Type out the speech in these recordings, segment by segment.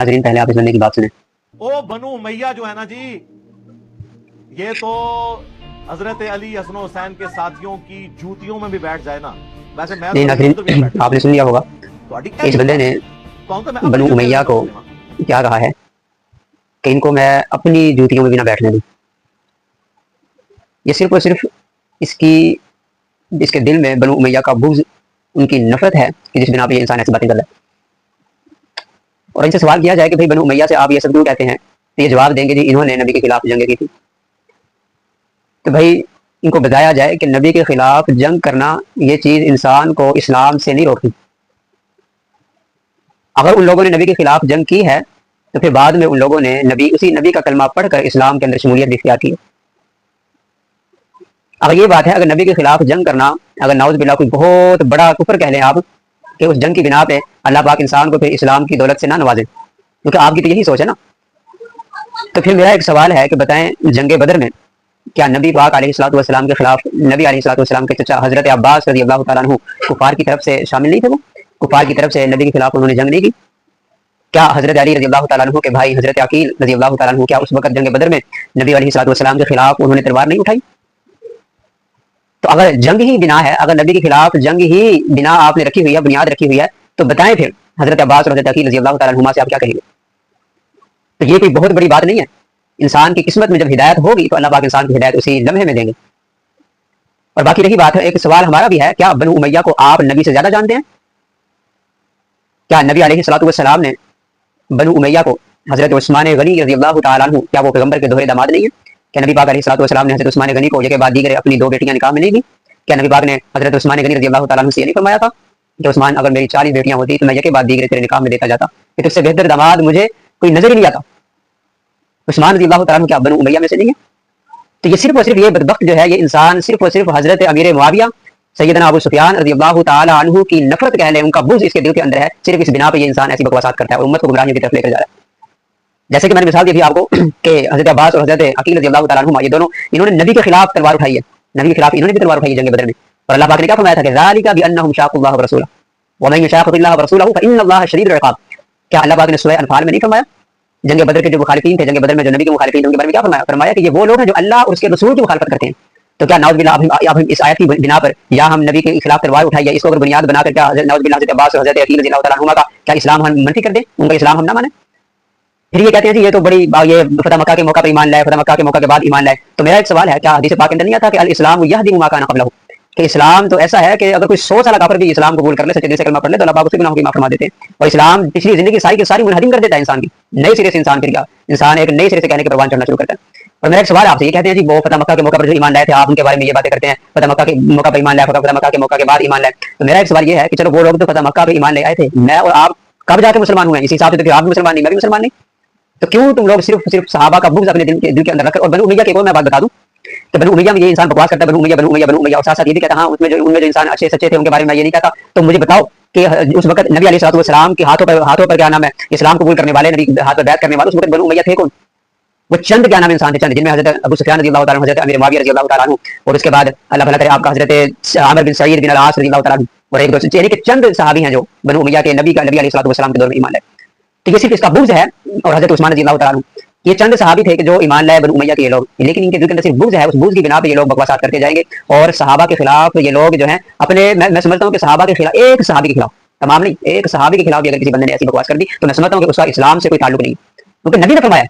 ناظرین پہلے آپ اس بندے کی بات سنیں۔ او بنو امیہ جو ہے نا جی، یہ تو حضرت علی حسن و حسین کے ساتھیوں کی جوتیوں میں بھی بیٹھ جائے نا، ویسے میں نہیں ناظرین آپ نے سن لیا ہوگا اس بندے نے بنو امیہ کو کیا کہا ہے کہ ان کو میں اپنی جوتیوں میں بھی نہ بیٹھنے دوں۔ یہ صرف اور صرف اس کے دل میں بنو امیہ کا بغض، ان کی نفرت ہے کہ جس بنا پہ یہ انسان ایسی باتیں کر رہا ہے۔ اور ان سے سوال کیا جائے کہ بھائی بنو امیہ سے آپ یہ سب کیوں کہتے ہیں، تو یہ جواب دیں گے جی انہوں نے نبی کے خلاف جنگیں کی تھی۔ تو بھائی ان کو بتایا جائے کہ نبی کے خلاف جنگ کرنا یہ چیز انسان کو اسلام سے نہیں روکتی۔ اگر ان لوگوں نے نبی کے خلاف جنگ کی ہے تو پھر بعد میں ان لوگوں نے اسی نبی کا کلمہ پڑھ کر اسلام کے اندر شمولیت بھی اختیار کی ہے۔ اگر یہ بات ہے، اگر نبی کے خلاف جنگ کرنا، اگر نعوذ باللہ کوئی بہت بڑا کفر کہہ لیں آپ کہ اس جنگ کی بنا پہ اللہ پاک انسان کو پھر اسلام کی دولت سے نہ نوازے، کیونکہ آپ کی تو یہی سوچ ہے نا، تو پھر میرا ایک سوال ہے کہ بتائیں جنگ بدر میں کیا نبی پاک علیہ الصلوۃ والسلام کے خلاف نبی علیہ الصلوۃ والسلام کے چچا حضرت عباس رضی اللہ تعالیٰ عنہ کفار کی طرف سے شامل نہیں تھے؟ وہ کفار کی طرف سے نبی کے خلاف انہوں نے جنگ نہیں کی؟ کیا حضرت علی رضی اللہ تعالیٰ عنہ کے بھائی حضرت عقیل رضی اللہ تعالیٰ عنہ کیا اس وقت جنگ بدر میں نبی علیہ الصلوۃ والسلام کے خلاف انہوں نے تلوار نہیں اٹھائی؟ تو اگر جنگ ہی بنا ہے، اگر نبی کے خلاف جنگ ہی بنا آپ نے رکھی ہوئی ہے، بنیاد رکھی ہوئی ہے، تو بتائیں پھر حضرت عباس اور حضرت عقیل رضی اللہ تعالیٰ عنہما سے آپ کیا کہیں گے؟ تو یہ کوئی بہت بڑی بات نہیں ہے۔ انسان کی قسمت میں جب ہدایت ہوگی تو اللہ پاک انسان کی ہدایت اسی لمحے میں دیں گے۔ اور باقی رہی بات ہے، ایک سوال ہمارا بھی ہے، کیا بنو امیہ کو آپ نبی سے زیادہ جانتے ہیں؟ کیا نبی علیہ الصلوۃ والسلام نے بنو امیہ کو حضرت عثمان غنی رضی اللہ تعالیٰ عنہ، کیا وہ پیغمبر کے دوہرے داماد نہیں ہیں؟ کیا نبی پاک علیہ الصلوۃ والسلام نے حضرت عثمان غنی کو یہ کے بعد دیگر اپنی 2 بیٹیاں نکاح میں نہیں دی؟ کیا نبی پاک نے حضرت عثمان غنی رضی اللہ تعالیٰ عنہ سے یہ نہیں فرمایا تھا کہ عثمان اگر میری 40 بیٹیاں ہوتی تو میں یہ کے بعد دیگر تیرے نکاح میں دیتا جاتا، کہ تجھ سے بہتر داماد مجھے کوئی نظر ہی نہیں آتا؟ عثمان رضی اللہ تعالیٰ عنہ کیا بنو امیہ میں سے نہیں ہے؟ تو یہ صرف اور صرف یہ بدبخت جو ہے، یہ انسان صرف اور صرف حضرت امیر معاویہ سیدنا ابو سفیان رضی اللہ تعالیٰ عنہ کی نفرت کہہ لیں، ان کا بغض اس کے دل کے اندر ہے، صرف اس بنا پہ یہ انسان ایسی بکواسات کرتا ہے اور امت کو گمراہیوں کی طرف لے کر جا رہا ہے۔ جیسے کہ میں نے مثال دی تھی آپ کو کہ حضرت عباس اور حضرت عقیل رضی اللہ تعالیٰ عنہ، یہ دونوں انہوں نے نبی کے خلاف تلوار اٹھائی ہے، نبی کے خلاف انہوں نے بھی تلوار اٹھائی ہے جنگ بدر میں، اور اللہ پاک نے کیا فرمایا تھا کہ ذالک بانہم شاقوا اللہ ورسولہ ومن یشاقق اللہ ورسولہ فان اللہ شدید العقاب۔ کیا اللہ پاک نے سورہ انفال میں نہیں فرمایا جنگ بدر کے جو مخالفین تھے، جنگ بدر میں جو نبی کے مخالفین تھے، ان کے بارے میں کیا فرمایا؟ فرمایا کہ یہ وہ لوگ ہیں جو اللہ اور اس کے رسول کی مخالفت کرتے ہیں۔ تو کیا نعوذ باللہ اب ہم اس آیت کی بنا پر یا ہم نبی کے خلاف تلوار اٹھائی ہے، اس کو اگر بنیاد بنا کر کیا نعوذ باللہ حضرت عباس اور حضرت عقیل رضی اللہ تعالیٰ عنہما کا کیا اسلام ہم منفی کر دیں، ان کا اسلام ہم نہ مانیں؟ پھر یہ کہتے ہیں جی یہ تو بڑی یہ فتح مکہ کے موقع پر ایمان لائے، فتح مکہ کے موقع کے بعد ایمان لائے۔ تو میرا ایک سوال ہے، کیا حدیث پاک کے اندر نہیں آتا کہ الاسلام یہدم ما کان قبلہ، کہ اسلام تو ایسا ہے کہ اگر کوئی 100 سالہ کافر بھی اسلام قبول کر لے، سچے دل سے کلمہ پڑھ لے، تو اللہ پاک اس کے گناہوں کی معاف فرما دیتے ہیں، اور اسلام پچھلی زندگی ساری کی ساری منہدم کر دیتا ہے انسان کی، نئے سرے سے انسان پھر کیا انسان ایک نئے سرے سے کہنے کے پروان چڑھنا شروع کرتا ہے۔ اور میرا ایک سوال آپ سے، یہ کہتے ہیں جی وہ فتح مکہ کے موقع پر جو ایمان لائے تھے، آپ ان کے بارے میں یہ باتیں کرتے ہیں فتح مکہ کے موقع پر ایمان لائے، فتح مکہ کے موقع کے بعد ایمان لائے، تو میرا ایک سوال یہ ہے کہ چلو وہ لوگ تو فتح مکہ پہ ایمان لے آئے تھے، میں اور آپ کب جا کے مسلمان ہوئے ہیں؟ اسی حساب سے تو پھر آپ بھی مسلمان نہیں، میں بھی مسلمان نہیں، تو کیوں تم لوگ صرف صحابہ کا بغض اپنے دل کے اندر رکھ کر؟ اور بنو امیہ کی ایک اور میں بات بتا دوں کہ بنو امیہ میں یہ انسان بکواس کرتا ہے، بنو امیہ، اور ساتھ ساتھ یہ بھی کہتا ہاں ان میں جو انسان اچھے سچے تھے ان کے بارے میں یہ نہیں کہتا۔ تو مجھے بتاؤ کہ اس وقت نبی علیہ الصلوۃ والسلام کے ہاتھوں پر کیا نام ہے اسلام قبول کرنے والے، نبی کے ہاتھ پر بیعت کرنے والے، اس وقت بنو امیہ تھے کون؟ وہ چند کیا نام انسان تھے، چند، جن میں حضرت ابو سفیان رضی اللہ تعالیٰ عنہ، حضرت امیر معاویہ رضی اللہ تعالیٰ عنہ، اور اس کے بعد اللہ بھلا کرے آپ کا حضرت عامر بن سعید بن العاص رضی اللہ تعالیٰ عنہ، اور ایک دوسرے، یعنی کہ چند صحابی ہیں جو بنو امیہ کے نبی علیہ الصلوۃ والسلام کے دور میں ایمان لائے۔ تو یہ صرف اس کا بغض ہے، اور حضرت عثمان رضی اللہ تعالیٰ عنہ، یہ چند صحابی تھے کہ جو ایمان لائے بنو امیہ کے یہ لوگ، لیکن ان کے دل کے اندر صرف بغض ہے، اس بغض کی بنا پہ یہ لوگ بکواسات کرتے جائیں گے، اور صحابہ کے خلاف یہ لوگ جو ہیں اپنے، میں سمجھتا ہوں کہ صحابہ کے خلاف، ایک صحابی کے خلاف، تمام نہیں، ایک صحابی کے خلاف بھی اگر کسی بندے نے ایسی بکواس کر دی تو میں سمجھتا ہوں کہ اس کا اسلام سے کوئی تعلق نہیں، کیونکہ نبی نے فرمایا،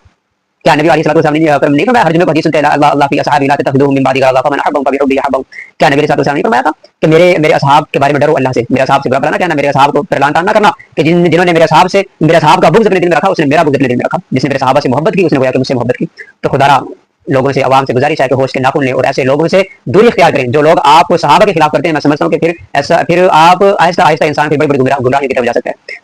کیا نبی علیہ الصلوۃ والسلام نے فرمایا؟ ہر جمعے کو حدیث سنتے ہیں اللہ فی اصحابی لا تتخذوهم من بعد غضا فمن احبهم فبحبه يحبهم، کیا نبی علیہ الصلوۃ والسلام نے فرمایا تھا کہ میرے اصحاب کے بارے میں ڈرو اللہ سے، میرے اصحاب سے برا بھلا نہ کہنا، میرے اصحاب کو پرلان تان نہ کرنا، کہ جنہوں نے میرے اصحاب کا بغض اپنے دل میں رکھا، اس نے میرا بغض اپنے دل میں رکھا، جس نے میرے صحابہ سے محبت کی اس نے گویا کہ مجھ سے محبت کی۔ تو خدا را لوگوں سے، عوام سے گزارش ہے کہ ہوش کے ناخن لیں اور ایسے لوگوں سے دوری اختیار کریں جو لوگ آپ کو صحابہ کے خلاف کرتے ہیں۔ میں سمجھتا ہوں کہ پھر آپ آہستہ آہستہ انسان پھر بڑی بڑی گمراہی کی طرف جا سکتا ہے۔